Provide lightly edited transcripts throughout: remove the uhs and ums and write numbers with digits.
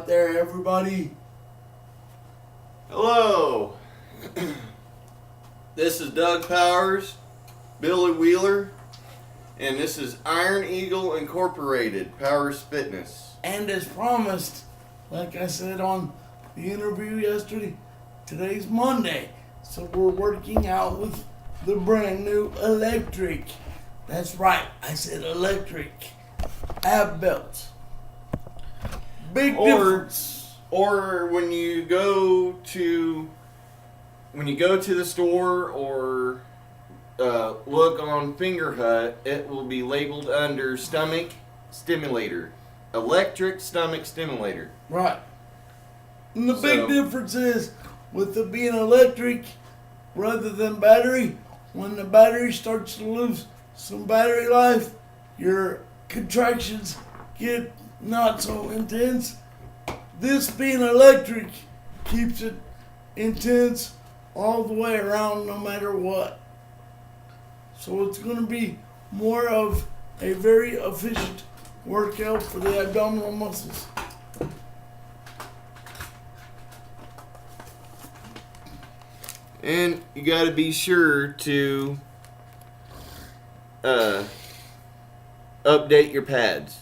out there, everybody. Hello. This is Doug Powers, Billy Wheeler, and this is Iron Eagle Incorporated, Powers Fitness. And as promised, like I said on the interview yesterday, today's Monday. So we're working out with the brand new electric. That's right, I said electric. Ab belts. Big difference. Or when you go to the store or look on Finger Hut, it will be labeled under stomach stimulator, electric stomach stimulator. Right. And the big difference is with it being electric rather than battery, when the battery starts to lose some battery life, your contractions get not so intense. This being electric keeps it intense all the way around no matter what. So it's going to be more of a very efficient workout for the abdominal muscles. And you got to be sure to update your pads.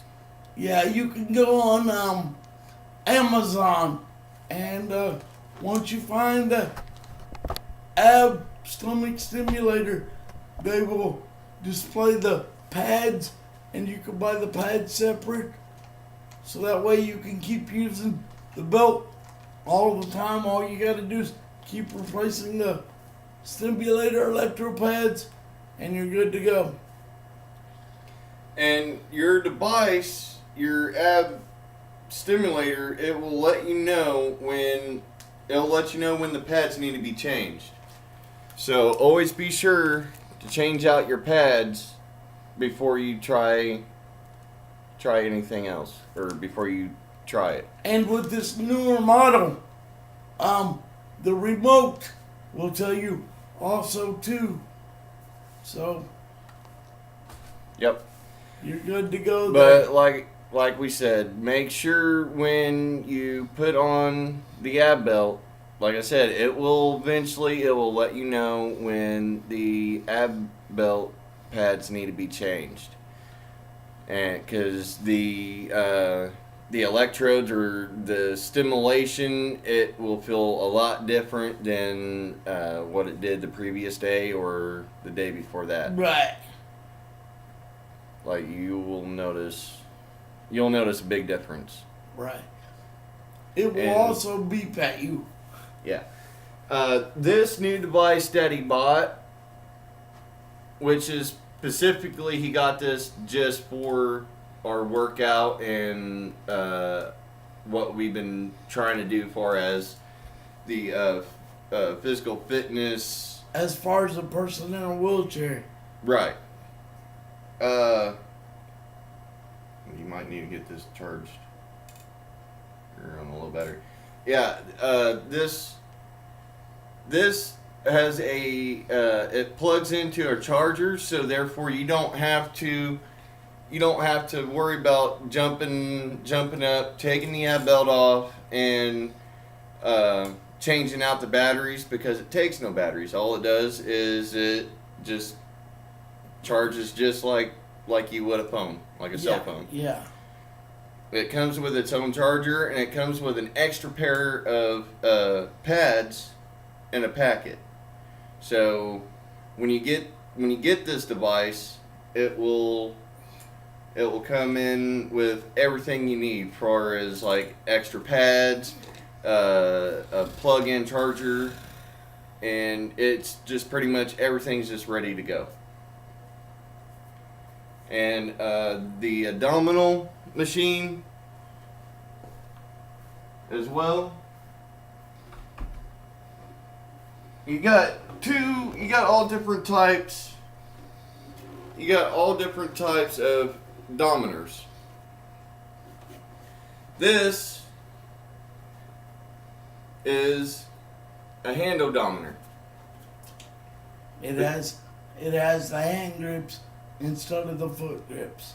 Yeah, you can go on Amazon, and once you find the ab stomach stimulator, they will display the pads, and you can buy the pads separate, so that way you can keep using the belt all the time. All you got to do is keep replacing the stimulator electro pads, and you're good to go. And your device, your ab stimulator, it will let you know when the pads need to be changed. So always be sure to change out your pads before you try anything else, or before you try it. And with this newer model, the remote will tell you also too. So Yep. you're good to go there. But like we said, make sure when you put on the ab belt, like I said, it will let you know when the ab belt pads need to be changed. And because the electrodes or the stimulation, it will feel a lot different than what it did the previous day or the day before that. Right. Like you'll notice a big difference. Right. It will also beep at you. Yeah. This new device that he bought, which is specifically, he got this just for our workout and what we've been trying to do for as the physical fitness. As far as a person in a wheelchair. Right. You might need to get this charged. You're on a low battery. Yeah. This has it plugs into a charger, so therefore you don't have to worry about jumping up, taking the ab belt off, and changing out the batteries, because it takes no batteries. All it does is it just charges just like you would a phone, like a cell phone. Yeah. It comes with its own charger, and it comes with an extra pair of pads in a packet. So when you get this device, it will come in with everything you need, as far as like extra pads, a plug-in charger, and it's just pretty much everything's just ready to go. And the abdominal machine as well. You got all different types. You got all different types of dominers. This is a hand odometer. It has the hand grips instead of the foot grips.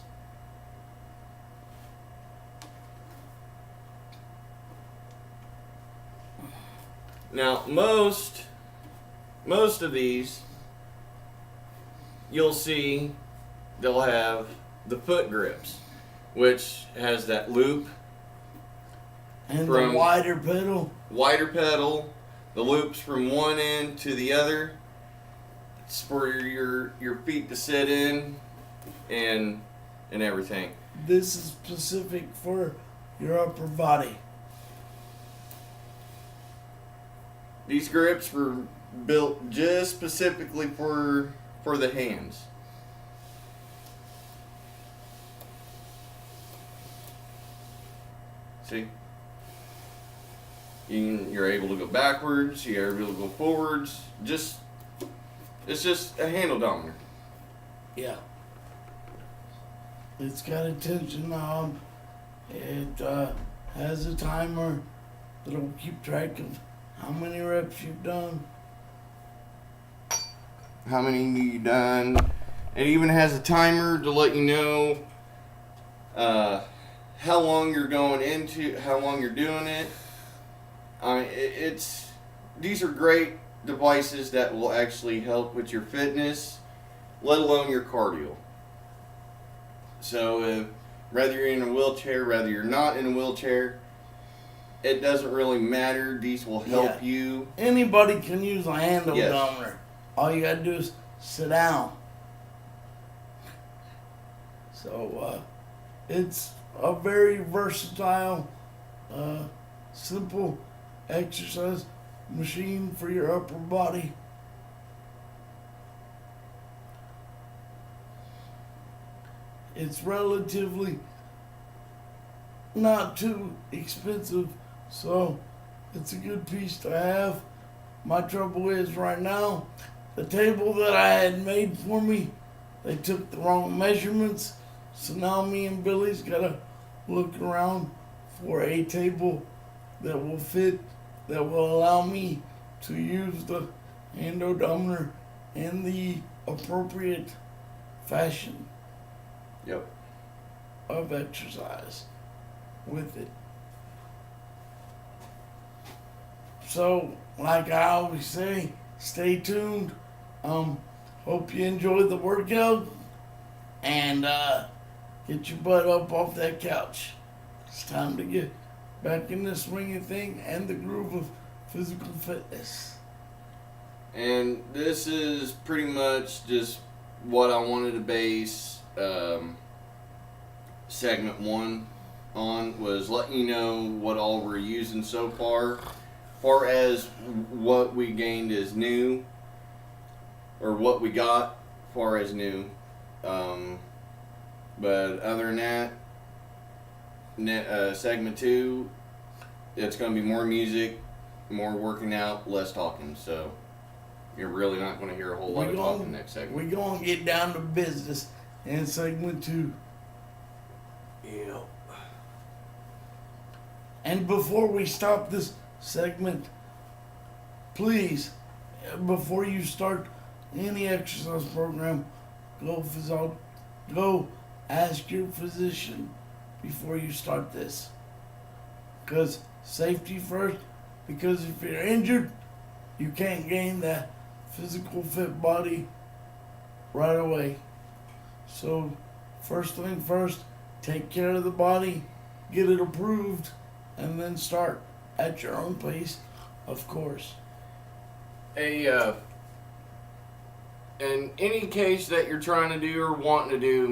Now, most of these, you'll see they'll have the foot grips, which has that loop, And the from wider pedal. wider pedal, the loops from one end to the other. It's for your feet to sit in, and everything. This is specific for your upper body. These grips were built just specifically for the hands. See? You're able to go backwards, you're able to go forwards. It's just a handle dominer. Yeah. It's got a tension knob. It has a timer that'll keep track of how many reps you've done. How many you done? It even has a timer to let you know how long you're going into, how long you're doing it. These are great devices that will actually help with your fitness, let alone your cardio. So whether you're in a wheelchair, whether you're not in a wheelchair, it doesn't really matter. These will help you. Anybody can use a handle Yes. dominer. All you gotta do is sit down. So it's a very versatile, simple exercise machine for your upper body. It's relatively not too expensive, so it's a good piece to have. My trouble is right now, the table that I had made for me, they took the wrong measurements, so now me and Billy's gotta look around for a table that will fit, that will allow me to use the hand odometer in the appropriate fashion Yep. of exercise with it. So, like I always say, stay tuned. Hope you enjoy the workout and get your butt up off that couch. It's time to get back in the swing of thing and the groove of physical fitness. And this is pretty much just what I wanted to base segment 1 on, was letting you know what all we're using so far as what we gained as new, or what we got far as new. But other than that, segment 2, it's going to be more music, more working out, less talking. So you're really not going to hear a whole lot of talking next segment. We're going to get down to business in segment 2. Yeah. And before we stop this segment, please, before you start any exercise program, go ask your physician before you start this. Because safety first, because if you're injured, you can't gain that physical fit body right away. So first thing first, take care of the body, get it approved, and then start at your own pace, of course. In any case that you're trying to do or wanting to do,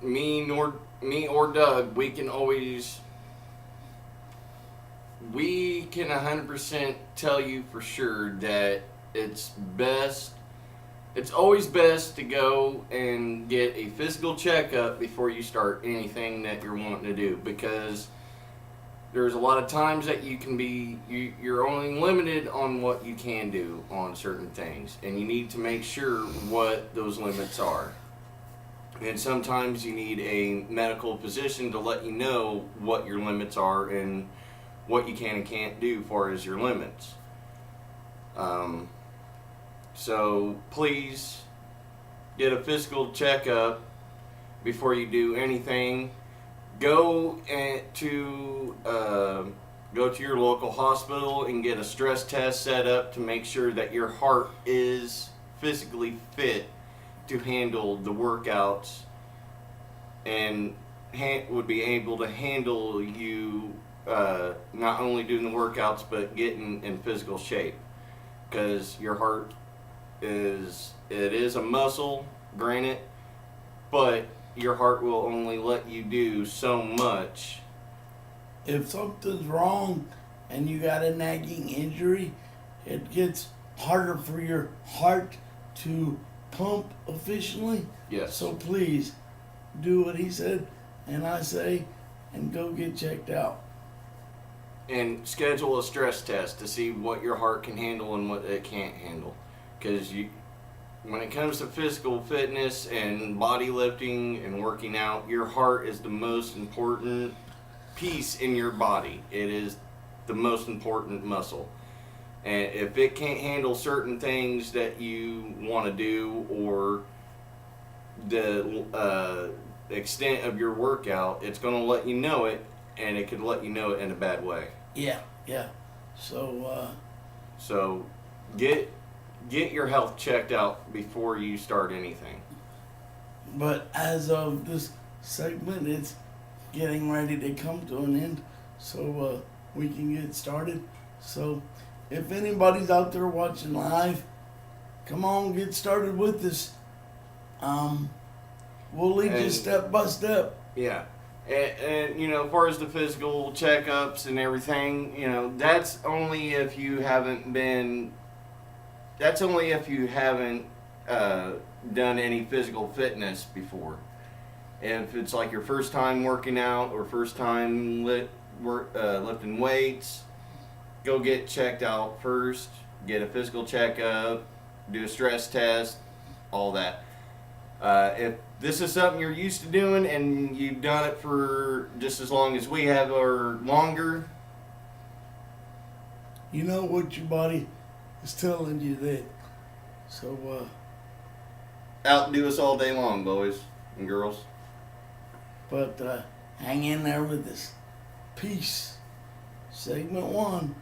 me or Doug, we can 100% tell you for sure that it's always best to go and get a physical checkup before you start anything that you're wanting to do, because there's a lot of times that you're only limited on what you can do on certain things, and you need to make sure what those limits are. And sometimes you need a medical physician to let you know what your limits are and what you can and can't do as far as your limits. So please get a physical checkup before you do anything. Go go to your local hospital and get a stress test set up to make sure that your heart is physically fit to handle the workouts and would be able to handle you not only doing the workouts but getting in physical shape, because your heart is a muscle, granted, but your heart will only let you do so much. If something's wrong and you got a nagging injury, it gets harder for your heart to pump efficiently. Yes. So please do what he said and I say and go get checked out. And schedule a stress test to see what your heart can handle and what it can't handle. Because when it comes to physical fitness and body lifting and working out, your heart is the most important piece in your body. It is the most important muscle. And if it can't handle certain things that you want to do, or the extent of your workout, it's going to let you know it, and it could let you know it in a bad way. Yeah. So get your health checked out before you start anything. but as of this segment, it's getting ready to come to an end, so we can get started. So if anybody's out there watching live, come on, get started with us. We'll lead you step by step. Yeah. And you know, as far as the physical checkups and everything, you know, that's only if you haven't done any physical fitness before. If it's like your first time working out or first time lifting weights, go get checked out first. Get a physical checkup, do a stress test, all that. If this is something you're used to doing and you've done it for just as long as we have or longer, You know what your body is telling you then. So, outdo us all day long, boys and girls. but hang in there with us. Peace. Segment 1.